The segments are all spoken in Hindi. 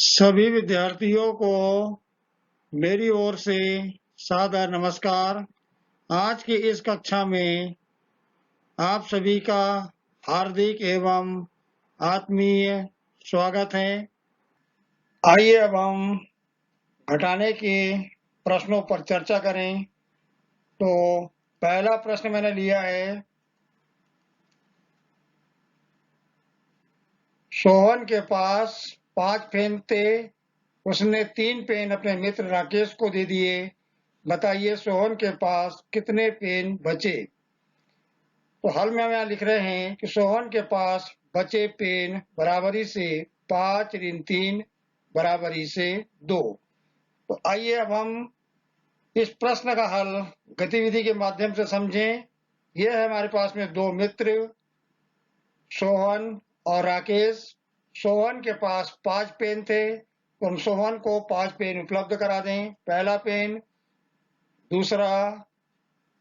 सभी विद्यार्थियों को मेरी ओर से सादर नमस्कार। आज की इस कक्षा में आप सभी का हार्दिक एवं आत्मीय स्वागत है। आइए अब हम घटाने के प्रश्नों पर चर्चा करें। तो पहला प्रश्न मैंने लिया है, सोहन के पास 5 पेन थे, उसने 3 पेन अपने मित्र राकेश को दे दिए। बताइए सोहन के पास कितने पेन बचे। तो हल में हम यहाँ लिख रहे हैं कि सोहन के पास बचे पेन बराबरी से 5 ऋण 3 बराबरी से 2। तो आइए अब हम इस प्रश्न का हल गतिविधि के माध्यम से समझें। यह है हमारे पास में 2 मित्र सोहन और राकेश। सोहन के पास 5 पेन थे, तो हम सोहन को 5 पेन उपलब्ध करा दें। पहला पेन, दूसरा,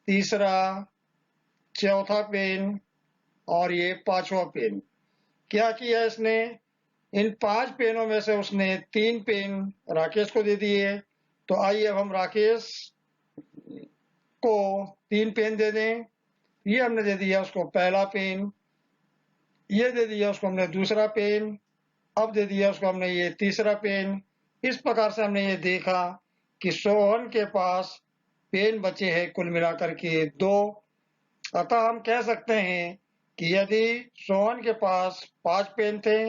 तीसरा, चौथा पेन और ये 5वां पेन। क्या किया इसने, इन 5 पेनों में से उसने 3 पेन राकेश को दे दिए। तो आइए अब हम राकेश को 3 पेन दे दें। ये हमने दे दिया उसको पहला पेन, ये दे दिया उसको हमने दूसरा पेन, अब दे दिया उसको हमने ये तीसरा पेन। इस प्रकार से हमने ये देखा कि सोहन के पास पेन बचे हैं कुल मिलाकर के 2। अतः हम कह सकते हैं कि यदि सोहन के पास 5 पेन थे,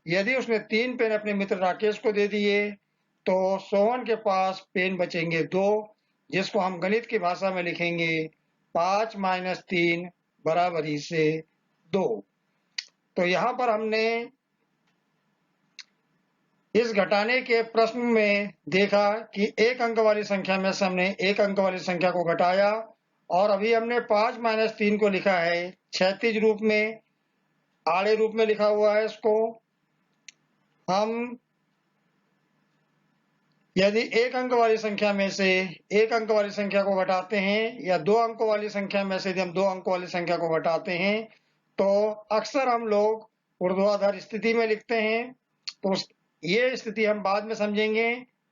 यदि उसने 3 पेन अपने मित्र राकेश को दे दिए, तो सोहन के पास पेन बचेंगे 2, जिसको हम गणित की भाषा में लिखेंगे 5 - 3 बराबरी से 2। तो यहाँ पर हमने इस घटाने के प्रश्न में देखा कि 1 अंक वाली संख्या में से हमने 1 अंक वाली संख्या को घटाया, और अभी हमने 5 - 3 को लिखा है क्षैतिज रूप में, आड़े रूप में लिखा हुआ है। इसको हम यदि 1 अंक वाली संख्या में से 1 अंक वाली संख्या को घटाते हैं, या 2 अंकों वाली संख्या में से यदि हम 2 अंकों वाली संख्या को घटाते हैं, तो अक्सर हम लोग ऊर्ध्वाधर स्थिति में लिखते हैं। तो ये स्थिति हम बाद में समझेंगे।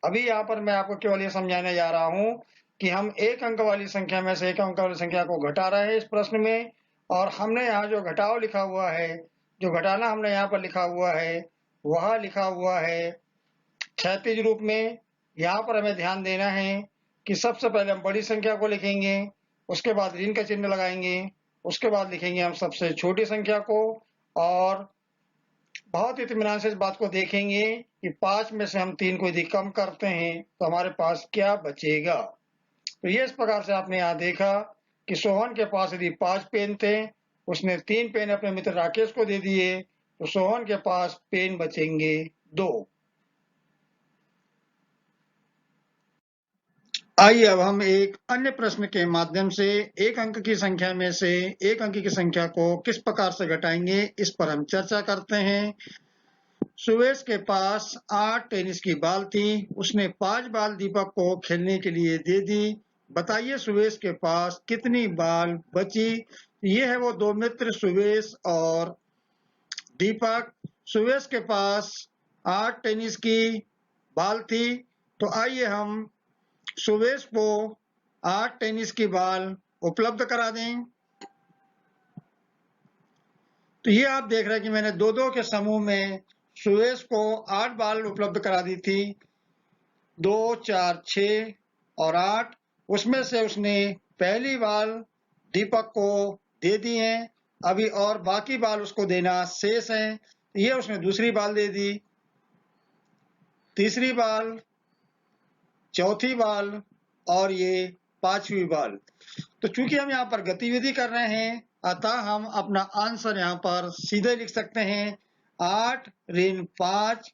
अभी यहाँ पर मैं आपको केवल ये समझाने जा रहा हूँ कि हम 1 अंक वाली संख्या में से 1 अंक वाली संख्या को घटा रहे हैं इस प्रश्न में। और हमने यहाँ जो घटाव लिखा हुआ है, जो घटाना हमने यहाँ पर लिखा हुआ है, वह लिखा हुआ है क्षैतिज रूप में। यहाँ पर हमें ध्यान देना है कि सबसे पहले हम बड़ी संख्या को लिखेंगे, उसके बाद ऋण का चिन्ह लगाएंगे, उसके बाद लिखेंगे हम सबसे छोटी संख्या को, और बहुत इत्मीनान से इस बात को देखेंगे कि 5 में से हम 3 को यदि कम करते हैं तो हमारे पास क्या बचेगा। तो ये इस प्रकार से आपने यहाँ देखा कि सोहन के पास यदि 5 पेन थे, उसने 3 पेन अपने मित्र राकेश को दे दिए, तो सोहन के पास पेन बचेंगे 2। आइए अब हम एक अन्य प्रश्न के माध्यम से 1 अंक की संख्या में से 1 अंक की संख्या को किस प्रकार से घटाएंगे, इस पर हम चर्चा करते हैं। सुरेश के पास 8 टेनिस की बाल थी, उसने 5 बाल दीपक को खेलने के लिए दे दी। बताइए सुरेश के पास कितनी बाल बची। ये है वो 2 मित्र सुरेश और दीपक। सुरेश के पास 8 टेनिस की बाल थी, तो आइए हम सुरेश को 8 टेनिस की बाल उपलब्ध करा दें। तो ये आप देख रहे हैं कि मैंने 2-2 के समूह में सुरेश को 8 बाल उपलब्ध करा दी थी। 2, 4, 6 और 8। उसमें से उसने पहली बाल दीपक को दे दी है, अभी और बाकी बाल उसको देना शेष है। ये उसने दूसरी बाल दे दी, तीसरी बाल, चौथी बाल और ये 5वीं बाल। तो चूंकि हम यहाँ पर गतिविधि कर रहे हैं, अतः हम अपना आंसर यहाँ पर सीधे लिख सकते हैं 8 ऋण 5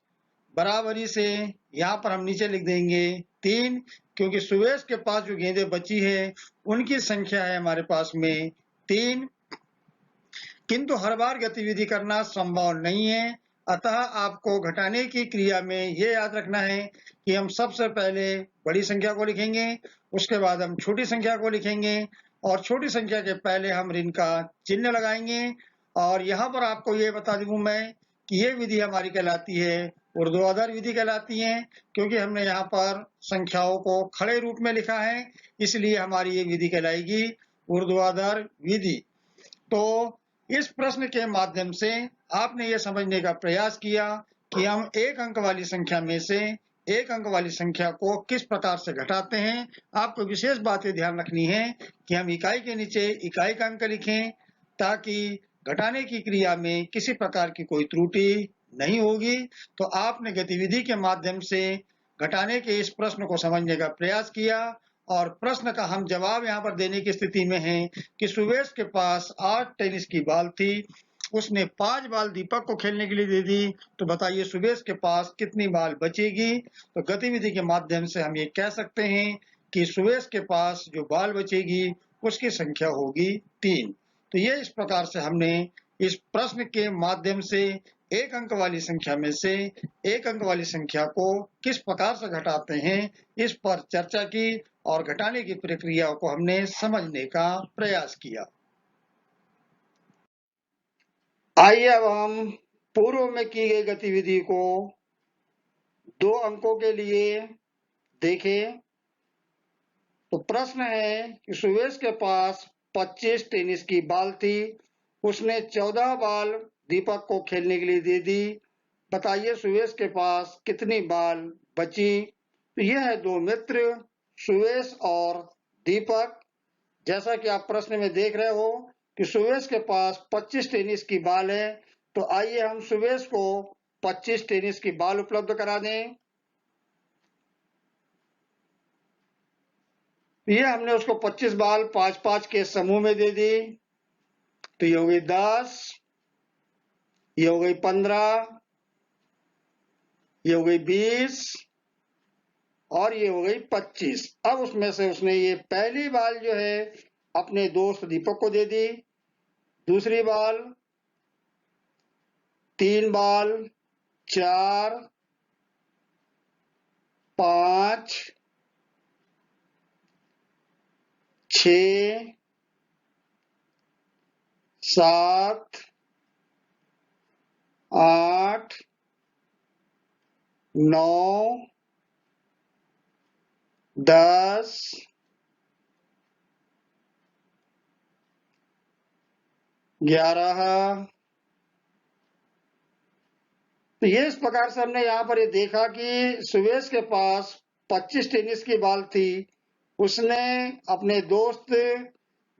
बराबरी से, यहाँ पर हम नीचे लिख देंगे 3, क्योंकि सुरेश के पास जो गेंदें बची है उनकी संख्या है हमारे पास में 3। किंतु हर बार गतिविधि करना संभव नहीं है, अतः आपको घटाने की क्रिया में ये याद रखना है कि हम सबसे पहले बड़ी संख्या को लिखेंगे, उसके बाद हम छोटी संख्या को लिखेंगे, और छोटी संख्या के पहले हम ऋण का चिन्ह लगाएंगे। और यहाँ पर आपको ये बता दूं मैं कि ये विधि हमारी कहलाती है ऊर्ध्वाधर विधि कहलाती हैं, क्योंकि हमने यहाँ पर संख्याओं को खड़े रूप में लिखा है, इसलिए हमारी ये विधि कहलाएगी ऊर्ध्वाधर विधि। तो इस प्रश्न के माध्यम से आपने ये समझने का प्रयास किया कि हम एक अंक वाली संख्या में से एक अंक वाली संख्या को किस प्रकार से घटाते हैं। आपको विशेष बातें ध्यान रखनी है कि हम इकाई के नीचे इकाई का अंक लिखें, ताकि घटाने की क्रिया में किसी प्रकार की कोई त्रुटि नहीं होगी। तो आपने गतिविधि के माध्यम से घटाने के इस प्रश्न को समझने का प्रयास किया, और प्रश्न का हम जवाब यहाँ पर देने की स्थिति में हैं कि सुवेश के पास 8 टेनिस की बॉल थी, उसने 5 बॉल दीपक को खेलने के लिए दे दी, तो बताइए सुवेश के पास कितनी बॉल बचेगी। तो गतिविधि के माध्यम से हम ये कह सकते हैं कि सुवेश के पास जो बॉल बचेगी उसकी संख्या होगी 3। तो ये इस प्रकार से हमने इस प्रश्न के माध्यम से एक अंक वाली संख्या में से एक अंक वाली संख्या को किस प्रकार से घटाते हैं इस पर चर्चा की, और घटाने की प्रक्रिया को हमने समझने का प्रयास किया। आइए अब हम पूर्व में की गई गतिविधि को 2 अंकों के लिए देखें। तो प्रश्न है कि सुवेश के पास 25 टेनिस की बॉल थी, उसने 14 बॉल दीपक को खेलने के लिए दे दी, बताइए सुवेश के पास कितनी बॉल बची। तो यह है 2 मित्र सुवेश और दीपक। जैसा कि आप प्रश्न में देख रहे हो कि सुवेश के पास 25 टेनिस की बॉल है, तो आइए हम सुवेश को 25 टेनिस की बॉल उपलब्ध करा दें। ये हमने उसको 25 बॉल 5-5 के समूह में दे दी, तो ये हो गई 10, ये हो गई 15, ये हो गई 20 और ये हो गई 25। अब उसमें से उसने ये पहली बॉल जो है अपने दोस्त दीपक को दे दी, दूसरी बॉल, 3 बॉल, 4, 5, 6, 7, 8, 9, 10, 11। तो ये इस प्रकार से हमने यहाँ पर ये देखा कि सुवेश के पास 25 टेनिस की बॉल थी, उसने अपने दोस्त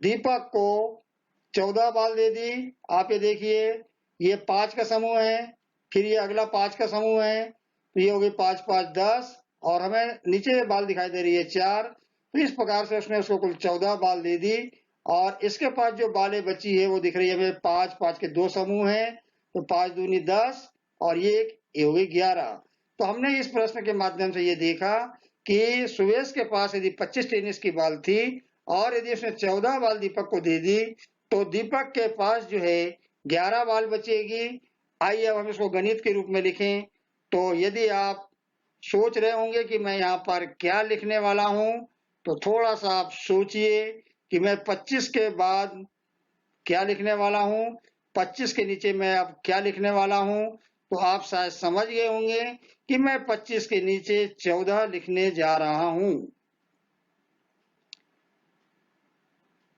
दीपक को 14 बॉल दे दी। आप ये देखिए, ये 5 का समूह है, फिर ये अगला 5 का समूह है, तो ये हो गई 5, 5, 10 और हमें नीचे बॉल दिखाई दे रही है 4। तो इस प्रकार से उसने उसको कुल 14 बॉल दे दी, और इसके पास जो बॉलें बची है वो दिख रही है हमें 5, 5 के 2 समूह हैं, तो 5 दूनी 10 और ये हो गई 11। तो हमने इस प्रश्न के माध्यम से ये देखा कि सुवेश के पास यदि 25 टेनिस की बॉल थी और यदि उसने 14 बॉल दीपक को दे दी, तो दीपक के पास जो है 11 बॉल बचेगी। आइए अब हम इसको गणित के रूप में लिखें। तो यदि आप सोच रहे होंगे कि मैं यहाँ पर क्या लिखने वाला हूं, तो थोड़ा सा आप सोचिए कि मैं 25 के बाद क्या लिखने वाला हूं, 25 के नीचे मैं अब क्या लिखने वाला हूं। तो आप शायद समझ गए होंगे कि मैं 25 के नीचे 14 लिखने जा रहा हूं।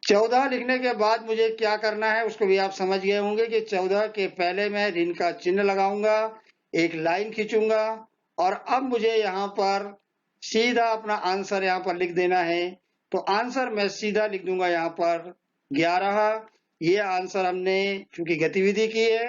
14 लिखने के बाद मुझे क्या करना है उसको भी आप समझ गए होंगे कि 14 के पहले मैं ऋण का चिन्ह लगाऊंगा, एक लाइन खींचूंगा, और अब मुझे यहाँ पर सीधा अपना आंसर यहाँ पर लिख देना है। तो आंसर मैं सीधा लिख दूंगा यहाँ पर 11। ये आंसर हमने चूंकि गतिविधि की है,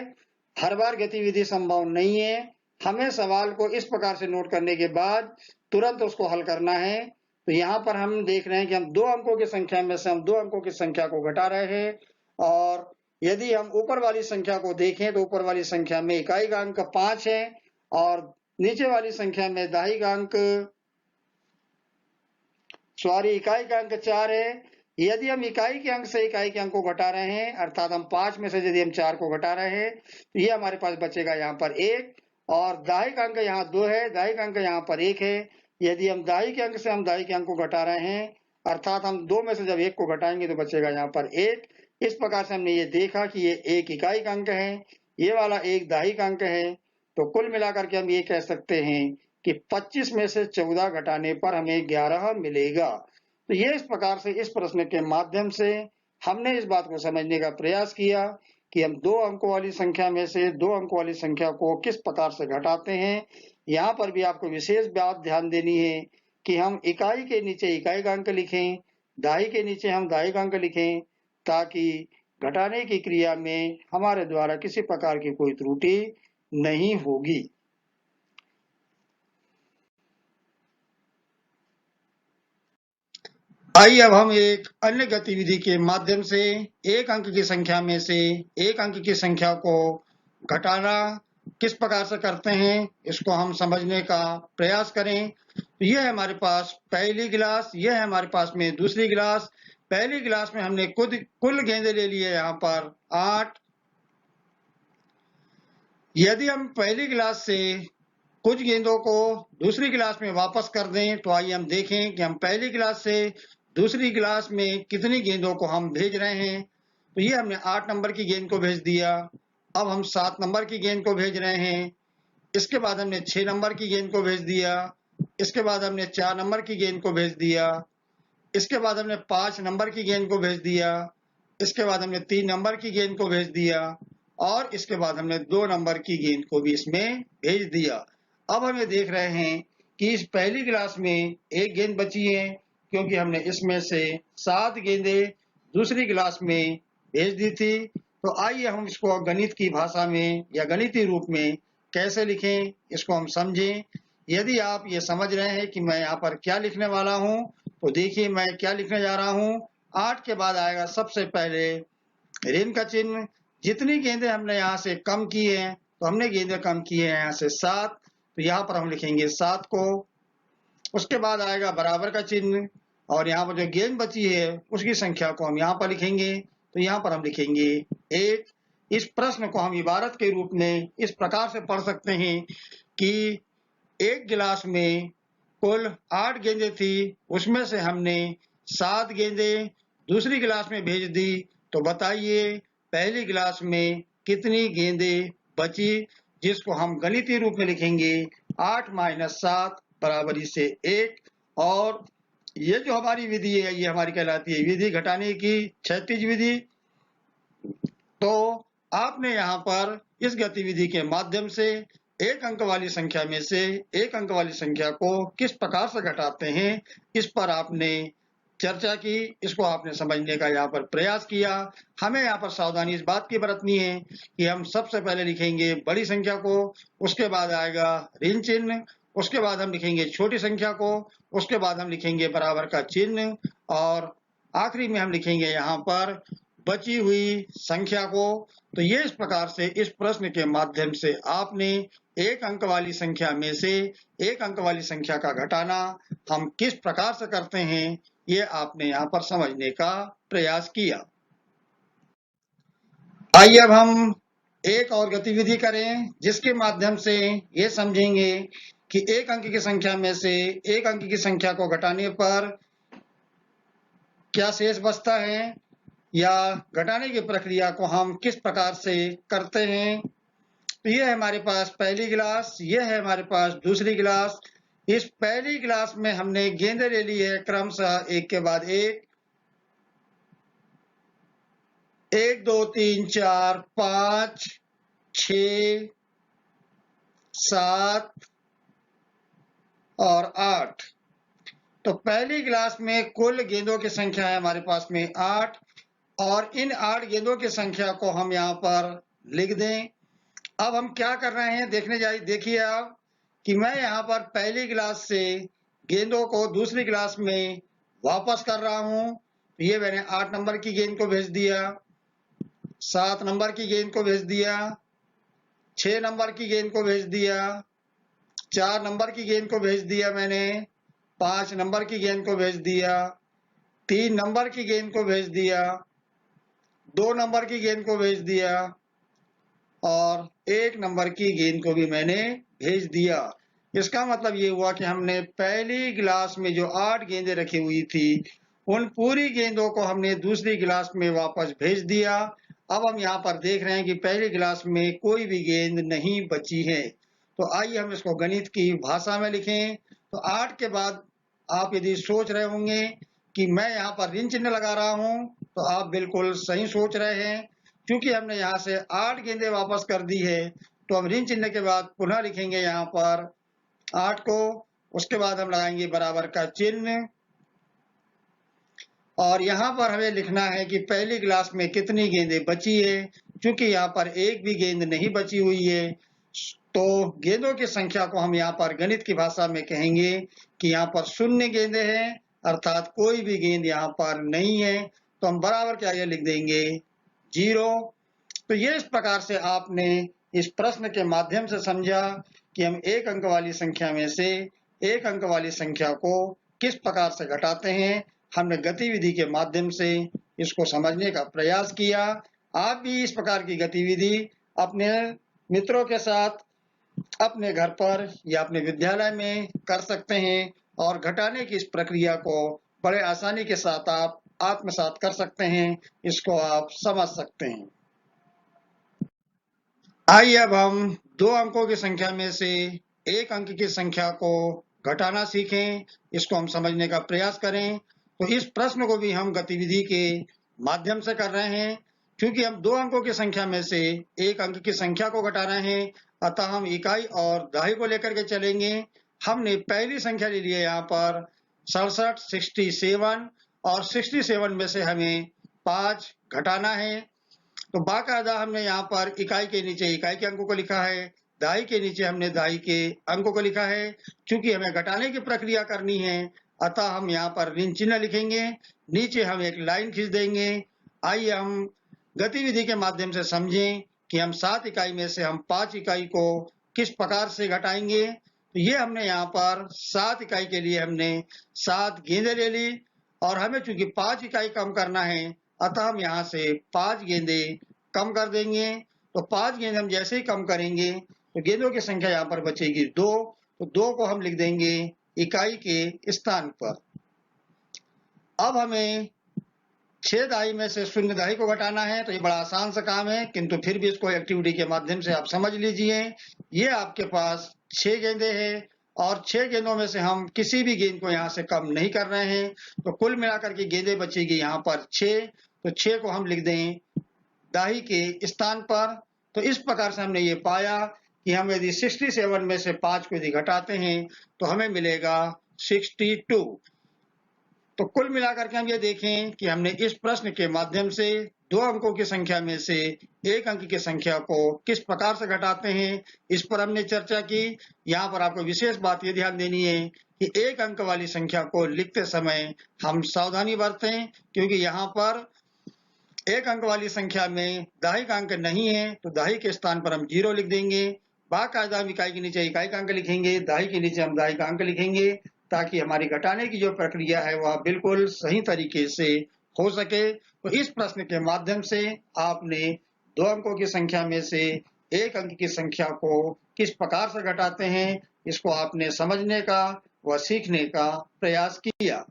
हर बार गतिविधि संभव नहीं है, हमें सवाल को इस प्रकार से नोट करने के बाद तुरंत उसको हल करना है। तो यहाँ पर हम देख रहे हैं कि हम 2 अंकों की संख्या में से हम 2 अंकों की संख्या को घटा रहे हैं, और यदि हम ऊपर वाली संख्या को देखें तो ऊपर वाली संख्या में इकाई का अंक 5 है और नीचे वाली संख्या में दहाई का अंक इकाई का अंक 4 है। यदि हम इकाई के अंक से इकाई के अंक को घटा रहे हैं, अर्थात हम 5 में से यदि हम 4 को घटा रहे हैं, तो ये हमारे पास बचेगा यहाँ पर 1, और दहाई का अंक यहाँ 2 है, दहाई का अंक यहाँ पर 1 है। यदि हम दहाई के अंक से हम दहाई के अंक को घटा रहे हैं, अर्थात हम 2 में से जब 1 को घटाएंगे तो बचेगा यहाँ पर 1। इस प्रकार से हमने ये देखा कि ये 1 इकाई का अंक है, ये वाला 1 दहाई का अंक है। तो कुल मिलाकर के हम ये कह सकते हैं कि 25 में से 14 घटाने पर हमें 11 मिलेगा। तो ये इस प्रकार से इस प्रश्न के माध्यम से हमने इस बात को समझने का प्रयास किया कि हम 2 अंकों वाली संख्या में से 2 अंकों वाली संख्या को किस प्रकार से घटाते हैं। यहाँ पर भी आपको विशेष बात ध्यान देनी है कि हम इकाई के नीचे इकाई का अंक लिखें, दहाई के नीचे हम दहाई का अंक लिखें, ताकि घटाने की क्रिया में हमारे द्वारा किसी प्रकार की कोई त्रुटि नहीं होगी। आइए अब हम एक अन्य गतिविधि के माध्यम से एक अंक की संख्या में से एक अंक की संख्या को घटाना किस प्रकार से करते हैं, इसको हम समझने का प्रयास करें। तो यह है हमारे पास पहली गिलास, यह है हमारे पास में दूसरी गिलास। पहली गिलास में हमने कुल गेंदे ले लिए यहाँ पर 8। यदि हम पहली गिलास से कुछ गेंदों को दूसरी गिलास में वापस कर दें, तो आइए हम देखें कि हम पहली गिलास से दूसरी गिलास में कितनी गेंदों को हम भेज रहे हैं। तो ये हमने 8 नंबर की गेंद को भेज दिया। अब हम 7 नंबर की गेंद को भेज रहे हैं। इसके बाद हमने 6 नंबर की गेंद को भेज दिया। इसके बाद हमने 4 नंबर की गेंद को भेज दिया। इसके बाद हमने 5 नंबर की गेंद को भेज दिया। इसके बाद हमने 3 नंबर की गेंद को भेज दिया और इसके बाद हमने 2 नंबर की गेंद को भी इसमें भेज दिया। अब हम ये देख रहे हैं कि इस पहली गिलास में एक गेंद बची है, क्योंकि हमने इसमें से 7 गेंदें दूसरी गिलास में भेज दी थी। तो आइए हम इसको गणित की भाषा में या गणितीय रूप में कैसे लिखें, इसको हम समझें। यदि आप ये समझ रहे हैं कि मैं यहाँ पर क्या लिखने वाला हूँ, तो देखिए मैं क्या लिखने जा रहा हूँ। 8 के बाद आएगा सबसे पहले ऋण का चिन्ह। जितनी गेंदें हमने यहाँ से कम की हैं, तो हमने गेंदें कम की है यहाँ से 7, तो यहाँ पर हम लिखेंगे 7 को। उसके बाद आएगा बराबर का चिन्ह और यहाँ पर जो गेंद बची है उसकी संख्या को हम यहाँ पर लिखेंगे, तो यहाँ पर हम लिखेंगे 1। इस प्रश्न को हम इबारत के रूप में इस प्रकार से पढ़ सकते हैं कि एक गिलास में कुल 8 गेंदें थी, उसमें से हमने 7 गेंदें दूसरी गिलास में भेज दी। तो बताइए पहली गिलास में कितनी गेंदें बची, जिसको हम गणितीय रूप में लिखेंगे 8 - 7 बराबरी से 1। और ये जो हमारी विधि है ये हमारी कहलाती है विधि घटाने की क्षैतिज विधि। तो आपने यहाँ पर इस गतिविधि के माध्यम से एक अंक वाली संख्या में से एक अंक वाली संख्या को किस प्रकार से घटाते हैं, इस पर आपने चर्चा की, इसको आपने समझने का यहाँ पर प्रयास किया। हमें यहाँ पर सावधानी इस बात की बरतनी है कि हम सबसे पहले लिखेंगे बड़ी संख्या को, उसके बाद आएगा ऋण चिन्ह, उसके बाद हम लिखेंगे छोटी संख्या को, उसके बाद हम लिखेंगे बराबर का चिन्ह और आखिरी में हम लिखेंगे यहाँ पर बची हुई संख्या को। तो ये इस प्रकार से इस प्रश्न के माध्यम से आपने एक अंक वाली संख्या में से एक अंक वाली संख्या का घटाना हम किस प्रकार से करते हैं, ये आपने यहाँ पर समझने का प्रयास किया। आइए अब हम एक और गतिविधि करें जिसके माध्यम से ये समझेंगे कि एक अंक की संख्या में से एक अंक की संख्या को घटाने पर क्या शेष बचता है या घटाने की प्रक्रिया को हम किस प्रकार से करते हैं। तो यह है हमारे पास पहली गिलास, यह है हमारे पास दूसरी गिलास। इस पहली गिलास में हमने गेंदें ले ली है क्रमशः एक के बाद एक, 1 2 3 4 5 6 7 और 8। तो पहली गिलास में कुल गेंदों की संख्या है हमारे पास में 8 और इन 8 गेंदों की संख्या को हम यहाँ पर लिख दें। अब हम क्या कर रहे हैं देखिए आप कि मैं यहाँ पर पहली गिलास से गेंदों को दूसरी गिलास में वापस कर रहा हूँ। तो ये मैंने 8 नंबर की गेंद को भेज दिया, 7 नंबर की गेंद को भेज दिया, 6 नंबर की गेंद को भेज दिया, 4 नंबर की गेंद को भेज दिया मैंने, 5 नंबर की गेंद को भेज दिया, 3 नंबर की गेंद को भेज दिया, 2 नंबर की गेंद को भेज दिया और 1 नंबर की गेंद को भी मैंने भेज दिया। इसका मतलब ये हुआ कि हमने पहली गिलास में जो 8 गेंदें रखी हुई थी उन पूरी गेंदों को हमने दूसरी गिलास में वापस भेज दिया। अब हम यहाँ पर देख रहे हैं कि पहली गिलास में कोई भी गेंद नहीं बची है। तो आइए हम इसको गणित की भाषा में लिखें। तो 8 के बाद आप यदि सोच रहे होंगे कि मैं यहाँ पर ऋण चिन्ह लगा रहा हूँ, तो आप बिल्कुल सही सोच रहे हैं, क्योंकि हमने यहाँ से 8 गेंदें वापस कर दी है। तो हम ऋण चिन्ह के बाद पुनः लिखेंगे यहाँ पर 8 को, उसके बाद हम लगाएंगे बराबर का चिन्ह, और यहाँ पर हमें लिखना है कि पहली गिलास में कितनी गेंदें बची है। क्योंकि यहाँ पर एक भी गेंद नहीं बची हुई है, तो गेंदों की संख्या को हम यहाँ पर गणित की भाषा में कहेंगे कि यहाँ पर शून्य गेंदें हैं, अर्थात कोई भी गेंद यहाँ पर नहीं है। तो हम बराबर क्या ये लिख देंगे 0। तो ये इस प्रकार से आपने इस प्रश्न के माध्यम से समझा कि हम एक अंक वाली संख्या में से एक अंक वाली संख्या को किस प्रकार से घटाते हैं। हमने गतिविधि के माध्यम से इसको समझने का प्रयास किया। आप भी इस प्रकार की गतिविधि अपने मित्रों के साथ अपने घर पर या अपने विद्यालय में कर सकते हैं, और घटाने की इस प्रक्रिया को बड़े आसानी के साथ आप आत्मसात कर सकते हैं, इसको आप समझ सकते हैं। आइए अब हम 2 अंकों की संख्या में से एक अंक की संख्या को घटाना सीखें, इसको हम समझने का प्रयास करें। तो इस प्रश्न को भी हम गतिविधि के माध्यम से कर रहे हैं, क्योंकि हम 2 अंकों की संख्या में से एक अंक की संख्या को घटा रहे हैं, अतः हम इकाई और दहाई को लेकर के चलेंगे। हमने पहली संख्या ले ली है यहाँ पर 67, 67, और 67 में से हमें 5 घटाना है। तो बाकायदा हमने यहाँ पर इकाई के नीचे इकाई के अंकों को लिखा है, दहाई के नीचे हमने दहाई के अंकों को लिखा है। क्योंकि हमें घटाने की प्रक्रिया करनी है, अतः हम यहाँ पर ऋण चिन्ह लिखेंगे, नीचे हम एक लाइन खींच देंगे। आइए हम गतिविधि के माध्यम से समझें कि हम 7 इकाई में से हम 5 इकाई को किस प्रकार से घटाएंगे। तो ये हमने यहाँ पर 7 इकाई के लिए हमने 7 गेंदें ले ली, और हमें चूंकि 5 इकाई कम करना है, अतः हम यहाँ से 5 गेंदें कम कर देंगे। तो 5 गेंद हम जैसे ही कम करेंगे, तो गेंदों की संख्या यहाँ पर बचेगी 2। तो 2 को हम लिख देंगे इकाई के स्थान पर। अब हमें 6 दहाई में से 0 दहाई को घटाना है। तो ये बड़ा आसान सा काम है, किंतु फिर भी इसको एक्टिविटी के माध्यम से आप समझ लीजिए। ये आपके पास 6 गेंदें हैं, और 6 गेंदों में से हम किसी भी गेंद को यहाँ से कम नहीं कर रहे हैं। तो कुल मिलाकर के गेंदें बचेगी यहाँ पर 6। तो 6 को हम लिख दें दाही के स्थान पर। तो इस प्रकार से हमने ये पाया कि हम यदि 67 में से 5 को यदि घटाते हैं, तो हमें मिलेगा 62। तो कुल मिलाकर के हम ये देखें कि हमने इस प्रश्न के माध्यम से 2 अंकों की संख्या में से एक अंक की संख्या को किस प्रकार से घटाते हैं, इस पर हमने चर्चा की। यहाँ पर आपको विशेष बात ये ध्यान देनी है कि एक अंक वाली संख्या को लिखते समय हम सावधानी बरतें, क्योंकि यहाँ पर एक अंक वाली संख्या में दहाई का अंक नहीं है, तो दहाई के स्थान पर हम 0 लिख देंगे। बाकायदा हम इकाई के नीचे इकाई का अंक लिखेंगे, दहाई के नीचे हम दहाई का अंक लिखेंगे, ताकि हमारी घटाने की जो प्रक्रिया है वह बिल्कुल सही तरीके से हो सके। तो इस प्रश्न के माध्यम से आपने 2 अंकों की संख्या में से एक अंक की संख्या को किस प्रकार से घटाते हैं, इसको आपने समझने का व सीखने का प्रयास किया।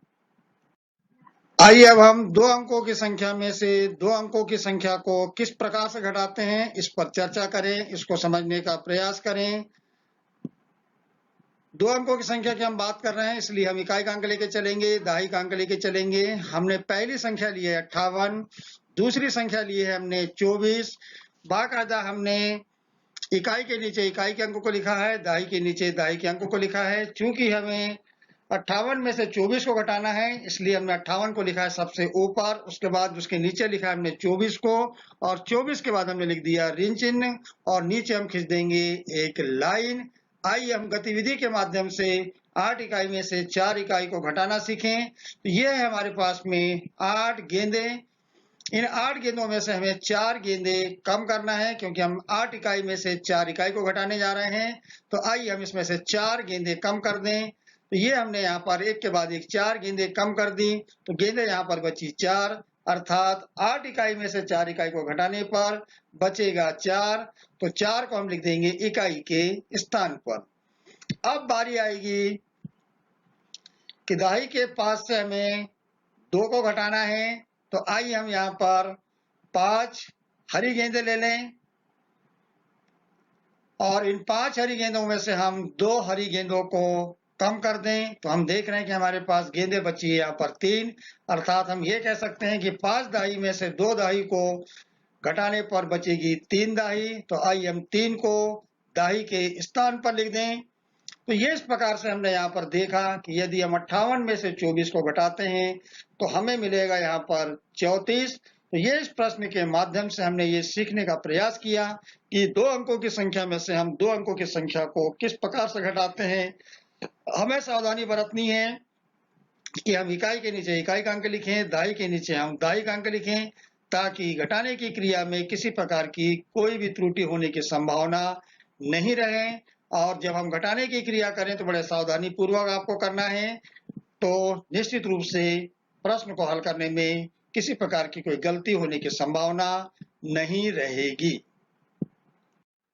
आइए अब हम 2 अंकों की संख्या में से 2 अंकों की संख्या को किस प्रकार से घटाते हैं, इस पर चर्चा करें, इसको समझने का प्रयास करें। 2 अंकों की संख्या की हम बात कर रहे हैं, इसलिए हम इकाई का अंक लेके चलेंगे, दहाई का अंक लेके चलेंगे। हमने पहली संख्या ली है 58, दूसरी संख्या ली है हमने 24। बाकायदा हमने इकाई के नीचे इकाई के अंकों को लिखा है, दहाई के नीचे दहाई के अंकों को लिखा है। चूंकि हमें 58 में से 24 को घटाना है, इसलिए हमने 58 को लिखा है सबसे ऊपर, उसके बाद उसके नीचे लिखा है हमने 24 को, और 24 के बाद हमने लिख दिया ऋण चिन्ह, और नीचे हम खींच देंगे एक लाइन। आइए हम गतिविधि के माध्यम से 8 इकाई में से 4 इकाई को घटाना सीखें। तो ये है हमारे पास में 8 गेंदें। इन 8 गेंदों में से हमें 4 गेंदें कम करना है, क्योंकि हम 8 इकाई में से 4 इकाई को घटाने जा रहे हैं। तो आइए हम इसमें से 4 गेंदें कम कर दें। तो ये हमने यहाँ पर एक के बाद एक 4 गेंदें कम कर दी, तो गेंदें यहाँ पर बची 4, अर्थात 8 इकाई में से 4 इकाई को घटाने पर बचेगा 4। तो 4 को हम लिख देंगे इकाई के स्थान पर। अब बारी आएगी कि दहाई के पास से हमें 2 को घटाना है। तो आइए हम यहाँ पर 5 हरी गेंदें ले लें, और इन 5 हरी गेंदों में से हम 2 हरी गेंदों को कम कर दें तो हम देख रहे हैं कि हमारे पास गेंदें बची है यहाँ पर 3, अर्थात हम ये कह सकते हैं कि 5 दाही में से 2 दाही को घटाने पर बचेगी 3 दाही। तो आइए हम 3 को दाही के स्थान पर लिख दें। तो ये इस प्रकार से हमने यहाँ पर देखा कि यदि हम 58 में से 24 को घटाते हैं तो हमें मिलेगा यहाँ पर 34। तो ये इस प्रश्न के माध्यम से हमने ये सीखने का प्रयास किया कि 2 अंकों की संख्या में से हम 2 अंकों की संख्या को किस प्रकार से घटाते हैं। हमें सावधानी बरतनी है कि हम इकाई के नीचे इकाई का अंक लिखें, दाई के नीचे हम दाई का अंक लिखें, ताकि घटाने की क्रिया में किसी प्रकार की कोई भी त्रुटि होने की संभावना नहीं रहे। और जब हम घटाने की क्रिया करें तो बड़े सावधानी पूर्वक आपको करना है, तो निश्चित रूप से प्रश्न को हल करने में किसी प्रकार की कोई गलती होने की संभावना नहीं रहेगी।